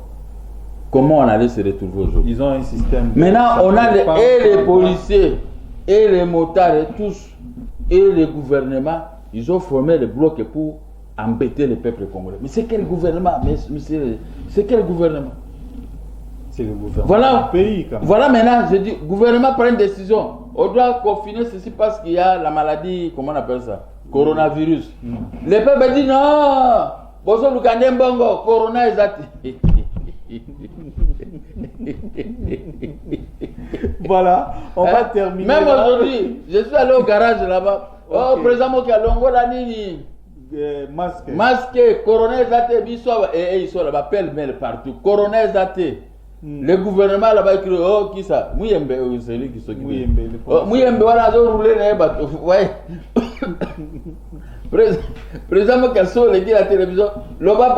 comment on allait se retrouver aujourd'hui? Ils ont un système. Maintenant, on a les policiers, et les motards, et tous, et les gouvernements, ils ont formé le bloc pour embêter le peuple congolais. Mais c'est quel gouvernement? C'est quel gouvernement? C'est le gouvernement voilà, du pays. Quand même. Voilà maintenant, je dis, gouvernement prend une décision. On doit confiner ceci parce qu'il y a la maladie, comment on appelle ça? Coronavirus. Le peuple dit non. Bozo Lukande Mbongo, Corona est actif. Voilà, on va terminer. Même aujourd'hui, je suis allé au garage là-bas. Oh, président Mokialongo la nini. Masqué, Corona est actif. Ils sont là-bas, pêle-mêle partout. Corona est actif. Le gouvernement là-bas écrit, oh, qui ça? Mouyembe, c'est lui qui s'occupe. Mouyembe, voilà, ils ont roulé dans les bateaux. Ouais. Président Mokasso, il dit à la télévision, Loba,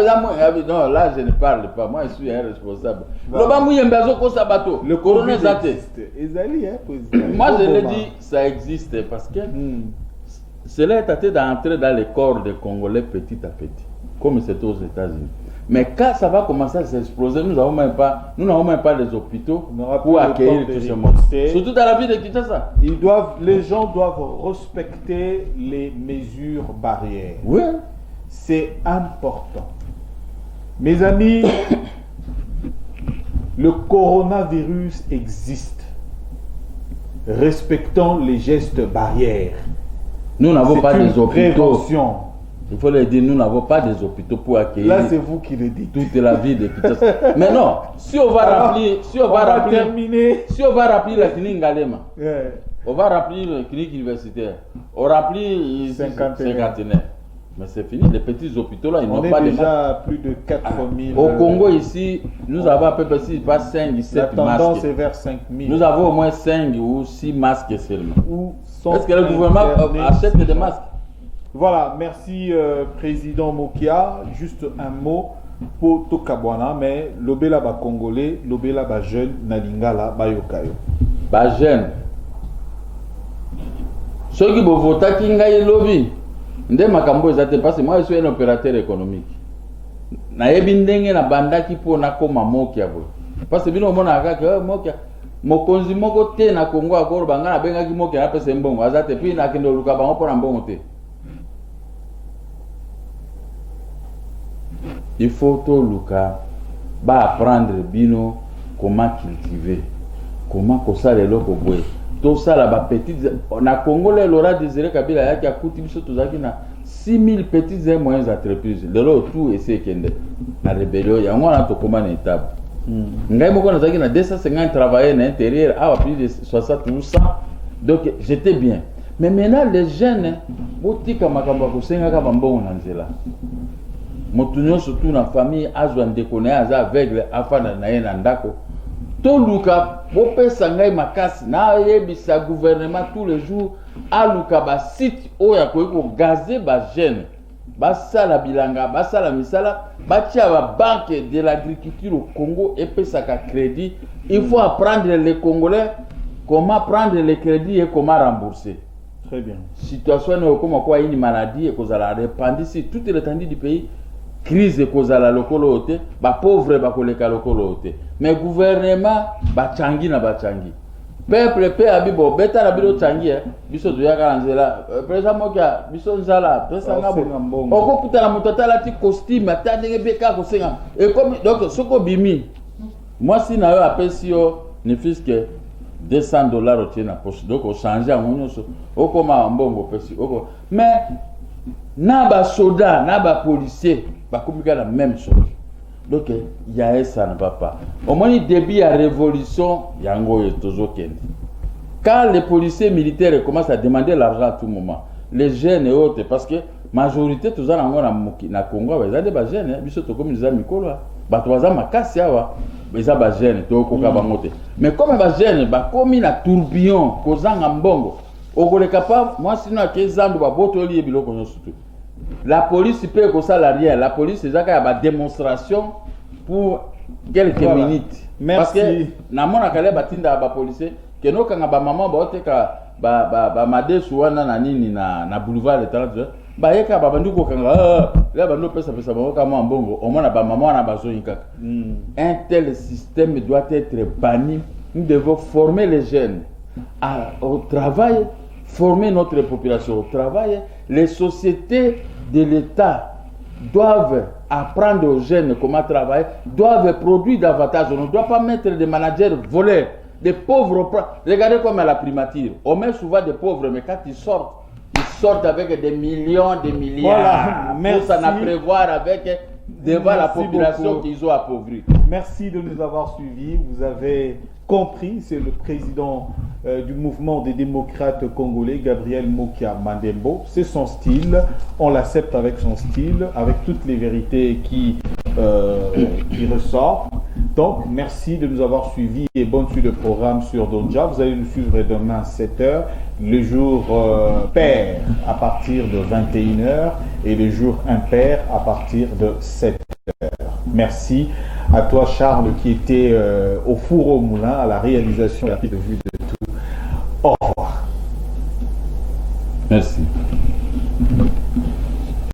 non, là je ne parle pas, moi je suis un responsable. Loba Mouyembe, ça bateau. Le corona existe. Moi je le dis, ça existe parce que cela est en train d'entrer dans les corps des Congolais petit à petit, comme c'est aux États-Unis. Mais quand ça va commencer à s'exploser, nous n'avons même pas les hôpitaux pour accueillir tout ce monde. Surtout dans la ville de Kinshasa. Les gens doivent respecter les mesures barrières. Oui. C'est important. Mes amis, le coronavirus existe. Respectons les gestes barrières. Nous n'avons pas des hôpitaux. Prévention. Il faut leur dire, nous n'avons pas des hôpitaux pour accueillir. Là, c'est vous qui le dites. Toute la vie de Kinshasa. Mais non, si on va remplir, si on va remplir la clinique Ngalema, on va remplir la clinique universitaire, on remplit cinquantenaire. Mais c'est fini, les petits hôpitaux là, ils n'ont pas de masques. Déjà plus de 4000. Au Congo ici, nous avons à peu près 5 ou 7 masques. La tendance est vers 5000. Nous avons au moins 5 ou 6 masques seulement. Est-ce que le gouvernement achète des masques? Voilà, merci Président Mokia. Juste un mot pour Tokabwana, mais l'obéla ba congolais, l'obéla ba jeune, Nalingala, ba yokayo. Ba jeune. Ceux qui vont voter qui ngaye lobby. Nde makambo ezate parce que moi je suis un opérateur économique. Na yebi ndenge na bandaki po na koma Mokia bo. Parce que bino mona kaka Mokia. Mokonzi moko te na Congo akoro banga na benga ki Mokia na pesa mbongo. Azate puis na kendo luka bango po na mbongo te. Il faut tout Luka ba apprendre bino comment cultiver, comment kosa les loko boye. Tout ça là ba petites na Congo le Laurent Désiré Kabila yaki akuti biso tozaki na 6000 petites et moyennes entreprises. Le lot tout essayer kende na rébellion ya ngona to koma na étape. Ngai moko na zaki na 250 travailleurs à l'intérieur à plus de 60 ou 100. Donc j'étais bien. Mais maintenant les jeunes botika makambo ko senga ka mbongo na nzela. Motunyo surtout na famille azwa ndekone aza aveugle afana na ye na ndako to luka bopesa ngai makasi na yebisa gouvernement tous les jours aluka ba site oya ko gazer ba jeune basala bilanga basala misala batia ba banque de l'agriculture au Congo et pesaka crédit. Il faut apprendre les Congolais comment prendre les crédits et comment rembourser. Très bien. Situation comme quoi une maladie et cause la répandue sur toute l'étendue du pays. Crise cause la localité, ba pauvre ba koleka localité. Mais gouvernement ba changi na ba changi. Peuple pe abibo beta na bilo changi biso to yaka nzela. Président Mokia biso nzala pesa ngabo. Oko kutala mutotala ti costume atandenge beka ko senga. Et comme donc soko bimi. Moi si na yo apesi yo ne fils que $200 au tien poche. Donc on changer en nyonso. Oko ma mbongo pesi. Oko mais na ba soda na ba policier ba communiquer la même chose. Donc il y a ça ne va pas. Au moins le début à révolution yango est toujours kendi. Quand les policiers militaires commencent à demander l'argent à tout moment, les jeunes et autres parce que majorité tous en na Congo ils ont des jeunes biso to comme les amis mikolo ba to baza makasi awa beza ba jeunes to ko ka bangote. Mais comme ba jeunes ba komi na tourbillon kozanga mbongo okoleka pa moi sinon à 15 ans ba botoli biloko surtout. La police peut que ça rien. La police c'est ça qu'il y a une démonstration pour quelques minutes. Merci. Parce que na mona kale batinda ba policier que no kanga ba maman ba oteka ba made suwana na nini na boulevard de 30 ba yeka ba bandu ko kanga là ba no pesa ba kama mbongo au moins ba maman na bazo yika. Un tel système doit être banni. Nous devons former les jeunes au travail, former notre population au travail. Les sociétés de l'État doivent apprendre aux jeunes comment travailler, doivent produire davantage. On ne doit pas mettre des managers voleurs, des pauvres. Regardez comme à la primature. On met souvent des pauvres, mais quand ils sortent avec des millions, des milliards. Voilà, pour s'en prévoir avec devant la population qu'ils ont appauvrie. Merci de nous avoir suivis. Vous avez compris, c'est le président du mouvement des démocrates congolais, Gabriel Mokia Mandembo. C'est son style, on l'accepte avec son style, avec toutes les vérités qui ressortent. Donc, merci de nous avoir suivis et bonne suite de programme sur Donja. Vous allez nous suivre demain à 7h, le jour pair à partir de 21h et le jour impair à partir de 7h. Merci à toi Charles qui était au four au moulin à la réalisation et à la vue de tout. Au revoir. Merci.